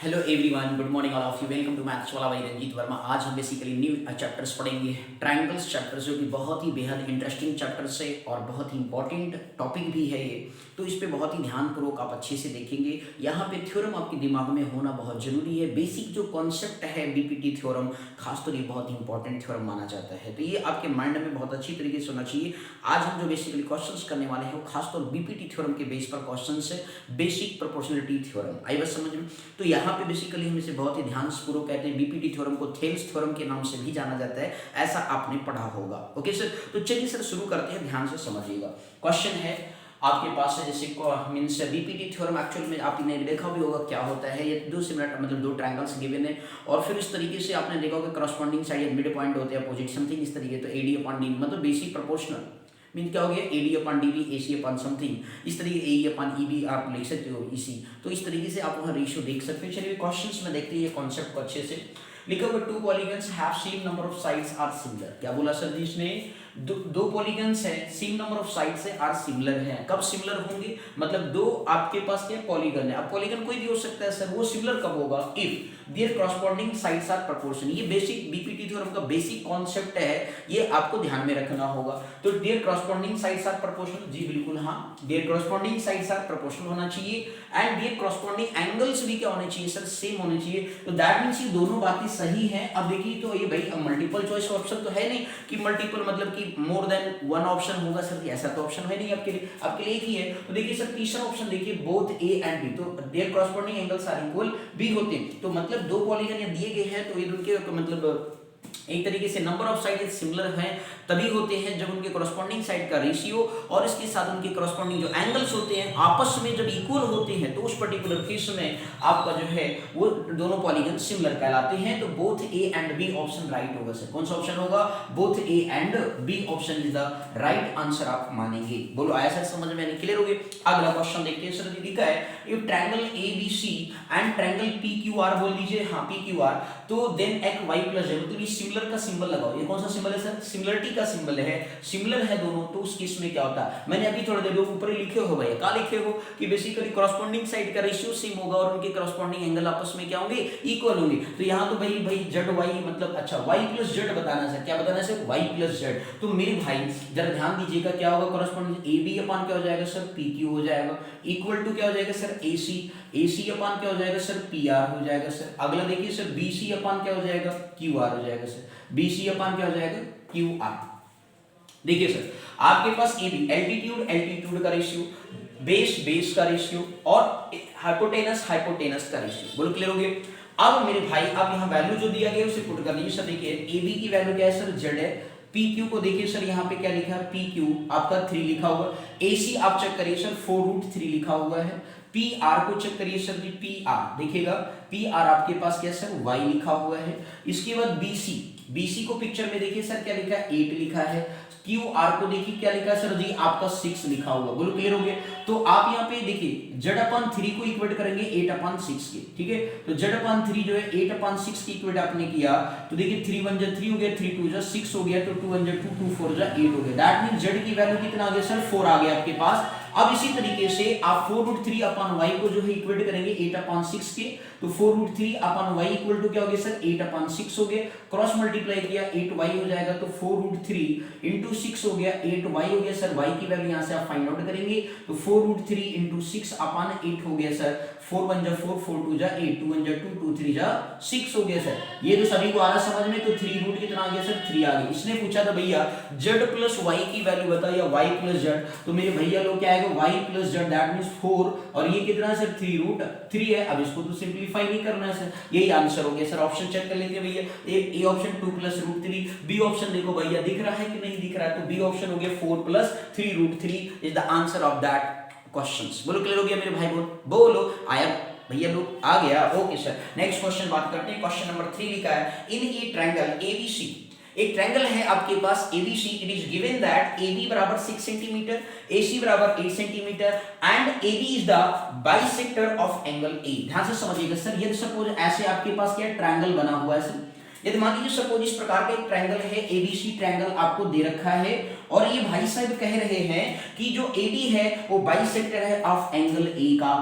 Hello everyone, good morning all of you. Welcome to maths वाला भाई रंजीत वर्मा। आज हम बेसिकली न्यू चैप्टर्स पढ़ेंगे, ट्रायंगल्स चैप्टर्स, जो कि बहुत ही बेहद इंटरेस्टिंग चैप्टर्स है और बहुत ही इंपॉर्टेंट टॉपिक भी है ये। तो इस पे बहुत ही ध्यानपूर्वक आप अच्छे से देखेंगे। यहाँ पे थ्योरम आपके दिमाग में होना बहुत जरूरी है। बेसिक जो कॉन्सेप्ट है बीपीटी थ्योरम, खासतौर ये बहुत ही इंपॉर्टेंट थ्योरम माना जाता है, तो ये आपके माइंड में बहुत अच्छी तरीके से होना चाहिए। आज हम जो बेसिकली क्वेश्चंस करने वाले हैं वो खासतौर बीपीटी थ्योरम के बेस पर क्वेश्चंस है, बेसिक प्रोपोर्शनलिटी थ्योरम। आई बात समझ में? तो यहाँ पे बेसिकली हम इसे बहुत ही ध्यानपूर्वक कहते हैं। बीपीटी थ्योरम को थेल्स थ्योरम के नाम से भी जाना जाता है, ऐसा आपने पढ़ा होगा। ओके सर, तो चलिए सर शुरू करते हैं, ध्यान से समझिएगा। क्वेश्चन है आपके पास है, जैसे मींस बीपीटी थ्योरम एक्चुअल में आपने देखा भी होगा क्या होता है। ये दो सिमिलर मतलब दो ट्रायंगल्स गिवन है और फिर इस तरीके से आपने देखा होगा करस्पॉन्डिंग साइड मिड पॉइंट होते हैं अपोजिट समथिंग इस तरीके। तो एडी अपॉन डी मतलब बेसिक प्रोपोर्शनल मीन क्या हो गया, AD upon DB, AC upon something इस तरीके, ए अपॉन ईबी आप लिख सकते हो इसी। तो इस तरीके से आप वहाँ रेशियो देख सकते हैं। चलिए क्वेश्चंस में देखते हैं ये कॉन्सेप्ट को अच्छे से। लिखा हुआ two polygons have same number of sides are similar. क्या बोला सर जी इसने? दो पॉलीगन्स है, सेम नंबर ऑफ साइड्स है, आर सिमिलर है। कब सिमिलर होंगे? मतलब दो आपके पास क्या पॉलीगन है, अब पॉलीगन कोई भी हो सकता है सर, वो सिमिलर कब होगा? If there corresponding sides are proportional. ये बेसिक बीपीटी थ्योरम का बेसिक कॉन्सेप्ट है, ये आपको ध्यान में रखना होगा। तो there corresponding sides are proportional, जी बिल्कुल हाँ, there corresponding sides are proportional होना चाहिए एंड देयर करस्पॉन्डिंग एंगल्स भी क्या होने चाहिए सर? सेम होने चाहिए। तो दैट मींस ये दोनों बातें सही हैं। अब देखिए, तो ये भाई मल्टीपल चॉइस ऑप्शन तो है नहीं कि मल्टीपल मतलब कि मोर देन वन ऑप्शन होगा सर, ऐसा तो ऑप्शन है नहीं आपके लिए, आपके लिए एक ही है। तो देखिए सर तीसरा ऑप्शन देखिए, बोथ ए एंड बी, तो there corresponding angles are equal बी होते हैं। तो मतलब दो पॉलीगन दिए गए हैं तो ये उनके मतलब एक तरीके से नंबर ऑफ साइड सिमिलर हैं तभी होते हैं जब उनके करस्पॉन्डिंग साइड का रेशियो और इसके साथ उनके करस्पॉन्डिंग जो एंगल्स होते हैं आपस में जब इक्वल होते हैं, तो उस पर्टिकुलर केस में आपका जो है वो दोनों पॉलीगन सिमिलर कहलाते हैं। तो both A and B option right होगा सर। कौन सा ऑप्शन होगा? Both A and B option is the right answer आप मानेंगे। बोलो आया सर समझ में? क्लियर हो गया। अगला क्वेश्चन देखते हैं सर, लिखा है if triangle ABC and triangle PQR, बोल दीजिए हाँ पीक्यूआर, तो देन एक वाई प्लस है, मतलब सिमिलर का सिंबल लगाओ। ये कौन सा सिंबल है सर? सिमिलरिटी का सिंबल है, सिमिलर है दोनों। तो उस केस में क्या होता है, मैंने अभी थोड़ी देर ऊपर ही लिखे हो भाई, क्या लिखे हो कि बेसिकली करस्पॉन्डिंग साइड का रेशियो सेम होगा और उनके करस्पॉन्डिंग एंगल आपस में क्या होंगे? इक्वल होंगे। तो यहाँ तो भाई जेड वाई मतलब अच्छा वाई प्लस जेड बताना सर। क्या बताना सर? Y plus Z. तो मेरे भाई जरा ध्यान दीजिएगा, क्या होगा करस्पॉन्डिंग ए बी अपॉन क्या हो जाएगा सर? पी क्यू हो जाएगा, इक्वल टू क्या हो जाएगा सर? ए सी, ए सी अपॉन क्या हो जाएगा सर? पी आर हो जाएगा सर। अगला देखिए सर, बी सी अपॉन क्या हो जाएगा? क्यू आर हो जाएगा सर। BC अपान क्या हो जाएगा? QR। देखिए सर आपके पास AB एल्टीट्यूड एल्टीट्यूड का रेशियो, बेस बेस का रेशियो और हाइपोटेनस हाइपोटेनस का रेशियो। बोलो क्लियर हो गया। अब मेरे भाई आप यहाँ वैल्यू जो दिया गया उसे पुट कर दीजिए सर। देखिए AB की वैल्यू क्या है सर? Z है। PQ को देखिए सर, यहाँ पे क्या लिखा है? PQ आपका 3 लिखा हुआ। AC आप चेक करिए सर, 4√3 लिखा हुआ है। PR को चेक करिए सर जी, PR देखिएगा, PR आपके पास क्या सर? Y लिखा हुआ है। इसके बाद BC, BC को पिक्चर में देखिए सर क्या लिखा है? 8 लिखा है। QR को देखिए क्या लिखा है सर जी? आपका 6 लिखा हुआ। बोलो क्लियर हो गया। तो आप यहाँ पे देखिए Z/3 को इक्वेट करेंगे 8/6 के, ठीक है। तो Z/3 जो है 8/6 की इक्वेट आपने किया तो देखिए 3 1 3 हो गया, 3 2 6 हो गया, तो 2 1 2 2 4 8 हो गया। दैट मींस Z की वैल्यू कितना आ गया सर? 4 आ गया आपके पास। अब इसी तरीके से आप 4√3 अपॉन y को जो है इक्वेट करेंगे 8/6 के, तो 4√3 अपॉन y इक्वल टू क्या हो गया सर? 8/6 हो गया। क्रॉस मल्टीप्लाई किया 8y हो जाएगा, तो 4√3 इंटू 6 हो गया, 8y हो गया सर। y की वैल्यू यहाँ से आप फाइंड आउट करेंगे, तो 4√3 इंटू 6 अपॉन 8 हो गया सर। 4 1 4 4 2 8 2 1 2 2 3 6 हो गया सर। ये तो सभी को आ रहा समझ में। तो 3 रूट कितना आ गया सर? 3 आ गया। इसने पूछा था भैया z प्लस y की वैल्यू बता या y प्लस z, तो मेरे भैया लोग क्या आएगा? y plus z, that means 4 और ये कितना सर? 3√3 है। अब इसको तो सिंपलीफाई नहीं करना है सर, यही आंसर हो गया सर। ऑप्शन चेक कर लेंगे भैया, एक A option 2 plus √3, B option देखो भैया दिख रहा है कि नहीं दिख रहा है? तो बी ऑप्शन हो गया 4 plus 3√3 is the answer of that questions. बोलो क्लियर हो गया मेरे भाई? बोलो आया भैया लोग? आ गया। ओके सर, नेक्स्ट क्वेश्चन बात करते हैं। क्वेश्चन नंबर 3 लिखा है इन ए ट्रायंगल ABC, एक ट्रायंगल है आपके पास ABC, it is given that AB बराबर 6 सेंटीमीटर, AC बराबर 8 centimetre and AB is the bisector of angle A। ध्यान से समझिएगा सर, यदि सपोज ऐसे आपके पास क्या ट्रायंगल बना हुआ है सर, यदि मान लीजिए सपोज इस प्रकार का एक ट्रायंगल है, ABC ट्रायंगल आपको दे रखा है और ये भाई साहब कह रहे हैं कि जो AD है वो बाइसेक्टर है ऑफ एंगल A का।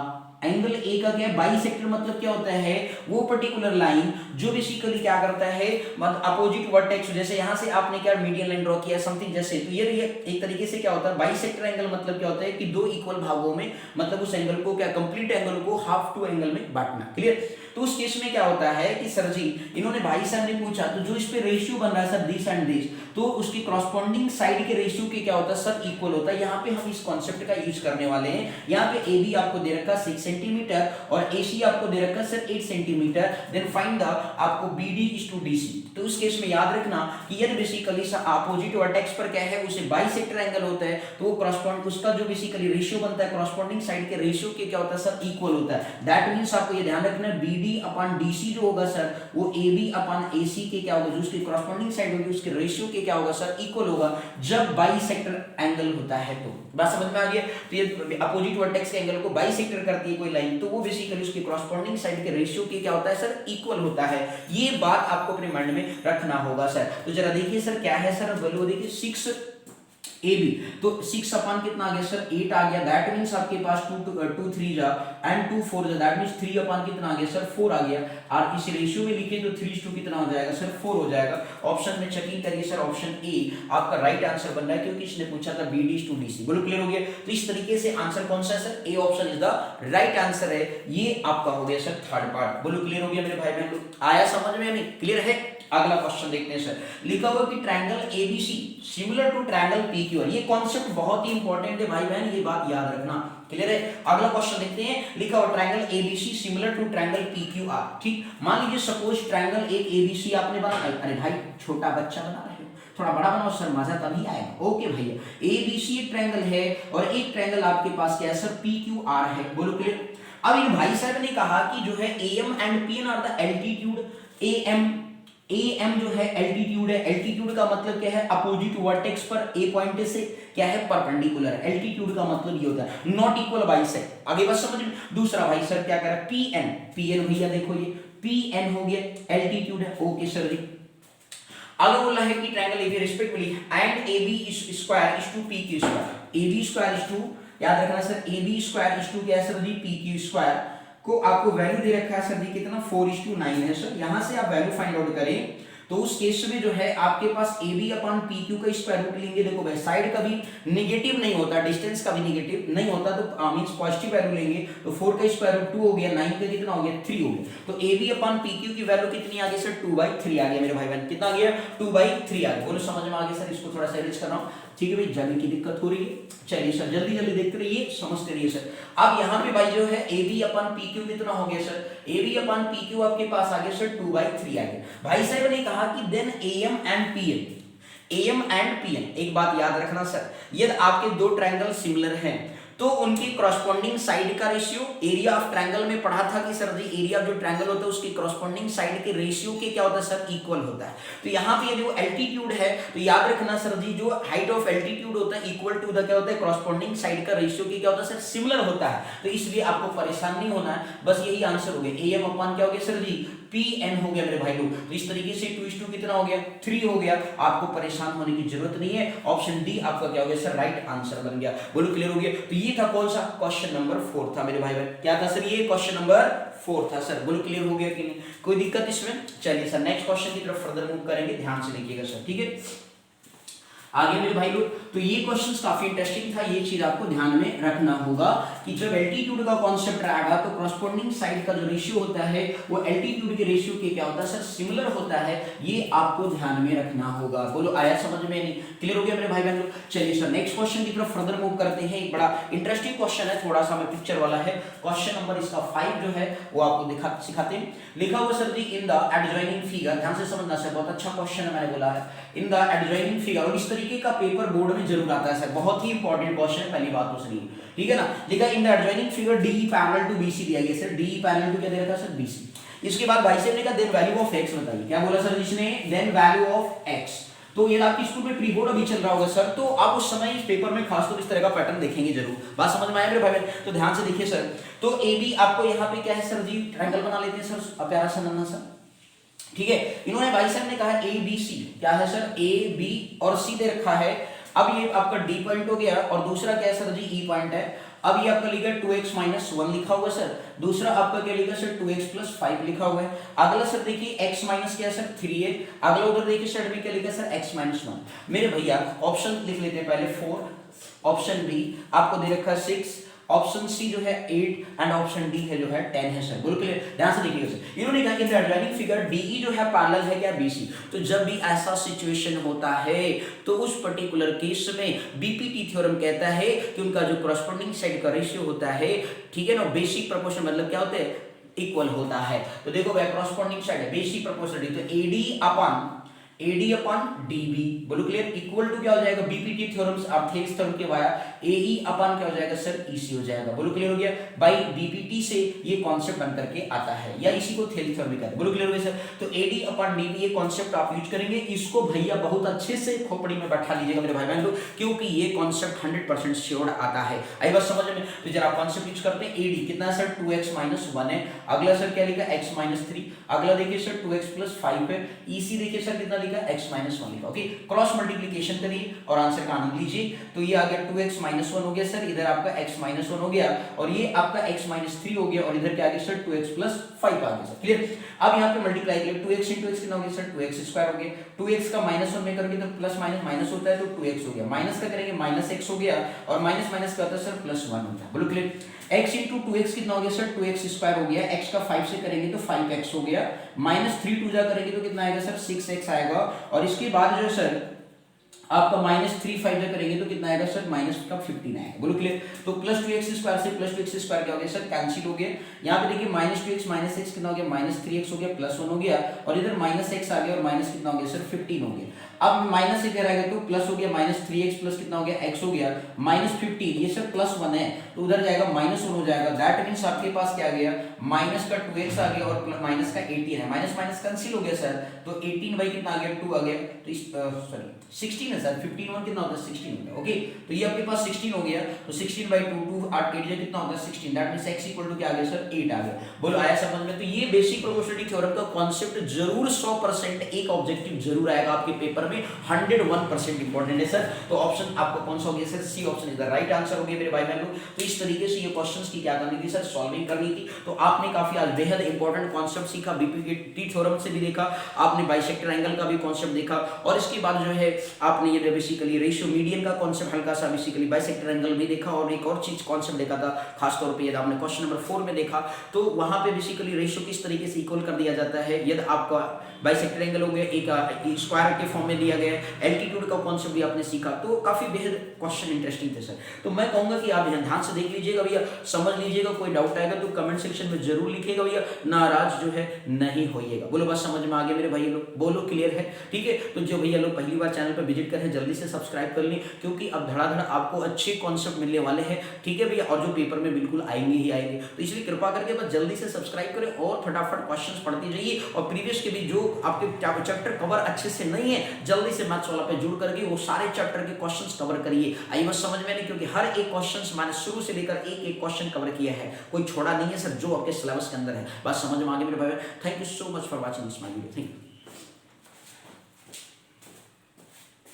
एंगल ए का क्या है, बाइसेक्टर मतलब क्या होता है, वो पर्टिकुलर लाइन जो बेसिकली क्या करता है, मतलब अपोजिट वर्टेक्स, जैसे यहां से आपने क्या मीडियन लाइन ड्रॉ किया समथिंग जैसे, तो ये एक तरीके से क्या होता है, बाइसेक्टर एंगल मतलब क्या होता है कि दो इक्वल भागों में, मतलब उस एंगल को क्या, कंप्लीट एंगल को हाफ टू एंगल में बांटना। क्लियर। तो उस केस में क्या होता है कि सर जी इन्होंने भाई साहब ने पूछा, तो जो इस पे रेशियो बन रहा है सर दिस एंड दिस, तो उसकी कॉरस्पॉन्डिंग साइड के रेशियो के क्या होता है सर, इक्वल होता है। यहाँ पे हम इस कॉन्सेप्ट का यूज करने वाले हैं। यहाँ पे ए बी आपको दे रखा 6 सेंटीमीटर और ए सी आपको दे रखा sir 8 centimetre, then find the आपको B D is to D C. तो उस केस में याद रखना कि यदि बेसिकली अपोजिट वर्टेक्स पर क्या है, उसे बाइसेक्टर एंगल होता है, तो वो कॉरस्पॉन्ड उसका जो बेसिकली रेशियो बनता है कॉरस्पॉन्डिंग साइड के रेशियो के क्या होता है सर, इक्वल होता है। दैट मींस आपको ये ध्यान रखना B D upon D C जो होगा सर, वो ए बी अपॉन ए सी के क्या होगा, जो उसकी कॉरस्पॉन्डिंग साइड होगी उसके रेशियो के क्या होगा सर, इक्वल होगा, जब बाइसेक्टर एंगल होता है। तो बात समझ में आ गई। तो ये अपोजिट वर्टेक्स के एंगल को बाइसेक्टर करती है कोई लाइन, तो वो बेसिकली उसकी कॉरस्पॉन्डिंग साइड के रेशियो के क्या होता है सर, इक्वल होता है। ये बात आपको अपने माइंड में रखना होगा सर। तो जरा देखिए सर क्या है सर, वैल्यू देखिए 6 ए बी, तो 6 अपॉन कितना आ गया सर, 8 आ गया। दैट मींस आपके पास 2 3 जा एंड 2 4 जा, दैट मींस 3 अपॉन कितना आ गया सर, 4 आ गया। और इस रेशियो में लिखे तो 3:2 कितना हो जाएगा सर, 4 हो जाएगा। ऑप्शन में चेकिंग करिए सर, ऑप्शन ए आपका राइट आंसर बन रहा है, क्योंकि इसने पूछा था B D to D C. बोलो क्लियर हो गया। तो इस तरीके से आंसर कौन सा है sir, A option is the right answer है। ये आपका हो गया सर थर्ड पार्ट। बोलो क्लियर हो गया मेरे भाई बहन लोग, आया समझ में हमें, क्लियर है। अगला क्वेश्चन देखते हैं सर, लिखा हुआ कि triangle ABC similar to triangle PQR. ये कॉन्सेप्ट बहुत ही इंपॉर्टेंट है भाई बहन, ये बात याद रखना। क्लियर है। अगला क्वेश्चन देखते हैं, लिखा हुआ triangle ABC similar to triangle PQR. ठीक, मान लीजिए सपोज ट्रायंगल एक एबीसी आपने बनाया, अरे भाई छोटा बच्चा बना रहे हो, थोड़ा बड़ा बनाओ सर, मजा तभी आएगा। ओके भैया, एबीसी एक ट्रायंगल है और एक ट्रायंगल आपके पास क्या है सर, पीक्यूआर है। बोलो क्लियर। अब इन भाई साहब ने कहा कि जो है AM and PN are the altitude. AM जो है एल्टीट्यूड है, एल्टीट्यूड का मतलब क्या है, अपोजिट वर्टेक्स पर ए पॉइंट से क्या है, परपेंडिकुलर है। एल्टीट्यूड का मतलब ये होता है नॉट इक्वल बाइसेक्ट। आगे बस समझ में। दूसरा भाई सर क्या कह रहा है, पीएन, पीएन भैया देखो ये पीएन हो गया, एल्टीट्यूड है। Okay sir ji. आगे बोला है कि triangle AB respectively and AB square is to PQ square. AB square is to, याद रखना sir, AB square is to क्या है सर जी, पीक्यू स्क्वायर को आपको वैल्यू दे रखा है सर जी कितना, 4:9 है सर। यहां से आप वैल्यू फाइंड आउट करें तो उस केस में जो है आपके पास A B upon P Q का स्क्वायर रूट लेंगे। देखो भाई साइड का भी नेगेटिव नहीं होता, डिस्टेंस का भी नेगेटिव नहीं होता, तो मींस पॉजिटिव वैल्यू लेंगे। तो 4 का स्क्वायर रूट 2 हो गया, 9 का कितना हो गया, 3 हो गया। तो A B upon P Q की वैल्यू कितनी आ गई सर, 2/3 आ गया मेरे भाई बहन। कितना आ गया, 2/3 आ गया। बोलो समझ में आ गया सर। इसको थोड़ा सा एरेंज कर रहा हूं, ठीक है भाई, जल्दी की दिक्कत हो रही है, चलिए सर जल्दी जल्दी देखते रहिए, समझते रहिए सर। अब यहाँ पे भाई जो है A B upon P Q कितना हो गया sir, A B upon P Q आपके पास आ गया सर 2/3 आ गया। भाई साहब ने कहा कि then AM and PN, AM and PN, एक बात याद रखना सर, यदि आपके दो ट्रायंगल सिमिलर हैं तो उनकी कॉरस्पॉन्डिंग साइड का रेशियो, एरिया ऑफ ट्रायंगल में पढ़ा था कि सर जी एरिया ऑफ जो ट्रायंगल होता है उसकी कॉरस्पॉन्डिंग साइड के रेशियो के क्या होता है सर, इक्वल होता है। तो यहाँ पे जो एल्टीट्यूड है तो याद रखना सर जी, जो हाइट ऑफ एल्टीट्यूड होता है इक्वल टू द क्या होता है, कॉरस्पॉन्डिंग साइड का रेशियो के क्या होता है सर, सिमिलर होता है। तो इसलिए आपको परेशान नहीं होना है, बस यही आंसर हो गया। एएम अपॉन क्या हो गया सर जी, Pn हो गया मेरे भाई लोग। तो इस तरीके से 2:2 कितना हो गया, 3 हो गया। आपको परेशान होने की जरूरत नहीं है, ऑप्शन डी आपका क्या हो गया सर, राइट आंसर बन गया। बोलो क्लियर हो गया। तो ये था कौन सा, क्वेश्चन नंबर 4 था मेरे भाई बहन। क्या था सर, ये क्वेश्चन नंबर 4 था सर। बोलो क्लियर हो गया कि नहीं, कोई दिक्कत इसमें। चलिए सर नेक्स्ट क्वेश्चन की तरफ फर्दर मूव करेंगे, ध्यान से देखिएगा सर, ठीक है। आगे मेरे भाई लोग, तो ये क्वेश्चंस काफी इंटरेस्टिंग था, ये चीज आपको ध्यान में रखना होगा कि जब एल्टीट्यूड का कॉन्सेप्ट आएगा तो कॉरस्पॉन्डिंग साइड का जो रेशियो होता है वो एल्टीट्यूड के रेशियो के क्या होता है सर, सिमिलर होता है। ये आपको ध्यान में रखना होगा। बोलो आया समझ में नहीं, क्लियर हो गया मेरे भाई बहन लोग। चलिए सर नेक्स्ट क्वेश्चन की तरफ फर्दर मूव करते हैं। एक बड़ा इंटरेस्टिंग क्वेश्चन है, थोड़ा सा मैं पिक्चर वाला है। क्वेश्चन नंबर इसका 5 जो है वो आपको सिखाते हैं। लिखा हुआ sir ji, in the adjoining figure, ध्यान से समझना सर, बहुत अच्छा क्वेश्चन है, मैंने बोला है इन द एडजॉइनिंग फिगर। और इस तरीके का पेपर बोर्ड में जरूर आता है सर, बहुत ही इंपॉर्टेंट क्वेश्चन है, पहली बात तो सुनिए, ठीक है ना। लिखा in the adjoining figure D parallel to BC दिया गया सर, डी पैरेलल टू क्या दे रखा है सर, बीसी। इसके बाद भाई साहब ने कहा देन वैल्यू ऑफ एक्स बताइए। क्या बोला सर इसने, देन वैल्यू ऑफ एक्स। तो ये आपकी स्कूल में प्री बोर्ड अभी चल रहा होगा सर, तो आप उस समय इस पेपर में खासतौर इस तरह का पैटर्न देखेंगे जरूर। बात समझ में आया मेरे भाई बहन, तो ध्यान से देखिए सर। तो ए बी आपको यहाँ पे क्या है सर जी, ट्रायंगल बना लेते हैं सर, प्यारा सा नन्हा सा, ठीक है। इन्होंने भाई साहब ने कहा ए बी सी, क्या है सर, ए बी और सी दे रखा है। अब ये आपका डी पॉइंट हो गया और दूसरा क्या है सर जी, ई पॉइंट है। अब ये आपका लिखा है 2x माइनस 1 लिखा हुआ सर। दूसरा आपका क्या लिखा सर 2x प्लस 5 लिखा हुआ है। अगला सर देखिए x माइनस क्या सर 3 है। अगला उधर देखिए साइड में क्या लिखा सर x माइनस 1। मेरे भैया ऑप्शन लिख लेते हैं पहले 4, ऑप्शन बी आपको दे रखा है 6, ऑप्शन सी जो है 8 एंड ऑप्शन डी है जो है 10 है सर। बोलो क्लियर, ध्यान से देखिए सर। इन्होंने कहा कि द अडजॉइनिंग फिगर डीई जो है पैरेलल है क्या बीसी। तो जब भी ऐसा सिचुएशन होता है तो उस पर्टिकुलर केस में बीपीटी थ्योरम कहता है कि उनका जो कॉरस्पॉन्डिंग साइड का रेशियो होता है, ठीक है ना, बेसिक प्रोपोर्शन मतलब क्या होता है, इक्वल होता है। तो देखो भाई कॉरस्पॉन्डिंग साइड है बेसिक प्रोपोर्शनलिटी, तो AD अपॉन DB, बोलो क्लियर, इक्वल टू क्या हो जाएगा बीपीटी थ्योरम्स आप थेल्स थ्योरम के वाया AE अपॉन क्या हो जाएगा सर EC हो जाएगा। बोलो क्लियर हो गया भाई, बीपीटी से ये कॉन्सेप्ट बन करके आता है या इसी को थेल्स थ्योरम भी कहते हैं। बोलो क्लियर हो गया सर। तो AD अपॉन DB ये कॉन्सेप्ट आप यूज करेंगे, इसको भैया बहुत अच्छे से खोपड़ी में बैठा लीजिएगा मेरे भाई बहन लोग, क्योंकि ये कॉन्सेप्ट 100% श्योर आता है। आई बात समझ में। तो जरा कॉन्सेप्ट यूज करते हैं। AD कितना सर 2x माइनस 1 है। अगला सर क्या लिखा x माइनस 3। अगला देखिए सर 2x प्लस 5 है। EC देखिए सर कितना लिखा x माइनस 1 लिखा। ओके, क्रॉस मल्टीप्लिकेशन करिए और आंसर का आनंद लीजिए। तो ये आ गया 2x माइनस 1 हो गया सर, इधर आपका x माइनस 1 हो गया और ये आपका x माइनस 3 हो गया और इधर क्या आ गया सर 2x प्लस 5 आ गया सर। क्लियर। अब यहाँ पे मल्टीप्लाई करिए, 2x into x कितना हो गया सर 2x स्क्वायर हो गया। 2x का माइनस 1 में करोगे तो प्लस माइनस माइनस होता है तो 2x हो गया। माइनस का करेंगे माइनस x हो गया और माइनस माइनस का होता है सर प्लस 1 होता है। बोलो क्लियर। x into 2x कितना हो गया सर 2x स्क्वायर हो गया। x का 5 से करेंगे तो 5x हो गया। माइनस 3 2 जा करेंगे तो कितना आएगा सर 6x आएगा और इसके बाद जो सर आपका माइनस 3 5 जब करेंगे तो कितना आएगा सर माइनस का 15 आएगा। बोलो क्लियर। तो प्लस 2x स्क्वायर से प्लस 2x स्क्वायर क्या हो गया सर कैंसिल हो गया। यहाँ पे देखिए माइनस 2x माइनस x कितना हो गया माइनस 3x हो गया, प्लस 1 हो गया और इधर माइनस x आ गया और माइनस कितना हो गया सर 15 हो गया। अब माइनस इधर आएगा तो प्लस हो गया माइनस 3x प्लस कितना हो गया x हो गया माइनस 15, ये सर प्लस 1 है तो उधर जाएगा माइनस 1 हो जाएगा। दैट मींस आपके पास क्या आ गया माइनस का 2x आ गया और माइनस का 18 है। माइनस माइनस कैंसिल हो गया सर, तो 18 बाई कितना आ गया 2 आ गया, तो सॉरी 16 है सर, 15 1 कितना होता है 16 होता है। ओके, तो ये आपके पास 16 हो गया, तो 16 बाई 2 2 8 8 कितना होता है 16। That means x equal to क्या आ गया सर 8 आ गया। बोलो आया समझ में। तो ये बेसिक प्रोपोर्शनलिटी थ्योरम का कांसेप्ट जरूर 100% एक ऑब्जेक्टिव जरूर आएगा आपके पेपर में, 101% इंपॉर्टेंट है सर। तो ऑप्शन आपका कौन सा हो गया sir C option is the right answer हो गया मेरे भाई बहन लोग। तो इस तरीके से ये क्वेश्चंस की क्या करनी थी सर सॉल्विंग करनी थी। तो आपने काफी आज बेहद इंपॉर्टेंट कॉन्सेप्ट सीखा, बीपीटी थ्योरम से भी देखा आपने, बाइसेक्टर एंगल का भी कॉन्सेप्ट देखा और इसके बाद जो है आपने ये बेसिकली रेशियो मीडियन का कॉन्सेप्ट हल्का सा बेसिकली बाइसेक्टर एंगल भी देखा और एक और चीज कॉन्सेप्ट देखा था खास तौर पे यदि आपने क्वेश्चन नंबर 4 में देखा तो वहां पे बेसिकली रेशियो किस तरीके से इक्वल कर दिया जाता है। यदि आपका बाइसेक्टर एंगल हो गया एक स्क्वायर के फॉर्म में दिया गया है, एल्टीट्यूड का कॉन्सेप्ट भी आपने सीखा, तो काफी बेहद क्वेश्चन इंटरेस्टिंग थे सर। तो मैं कहूंगा कि आप ध्यान से देख लीजिएगा भैया, समझ लीजिएगा, कोई डाउट आएगा तो कमेंट सेक्शन में जरूर लिखिएगा भैया, नाराज जो है नहीं होइएगा। बोलो बस समझ में आ गया मेरे भैया लोग, बोलो क्लियर है ठीक है। तो जो भैया लोग पहली बार चैनल पर विजिट कर रहे हैं जल्दी से सब्सक्राइब कर लें क्योंकि अब धड़ाधड़ आपको अच्छे कॉन्सेप्ट मिलने वाले हैं ठीक है भैया, और जो पेपर में बिल्कुल आएंगे ही आएंगे। तो इसलिए कृपा करके बस जल्दी से सब्सक्राइब करें और फटाफट क्वेश्चंस पढ़ते जाइए और प्रीवियस के भी जो आपके चैप्टर कवर अच्छे से नहीं है जल्दी से मैथ्स वाला पे जुड़ करके वो सारे चैप्टर के क्वेश्चंस कवर करिए। आई बस समझ में नहीं, क्योंकि हर एक क्वेश्चंस मैंने शुरू से लेकर एक एक क्वेश्चन कवर किया है, कोई छोड़ा नहीं है सर जो आपके सिलेबस के अंदर है। बस समझ में आ गया मेरे भाई। Thank you so much for watching this my video. Thank you.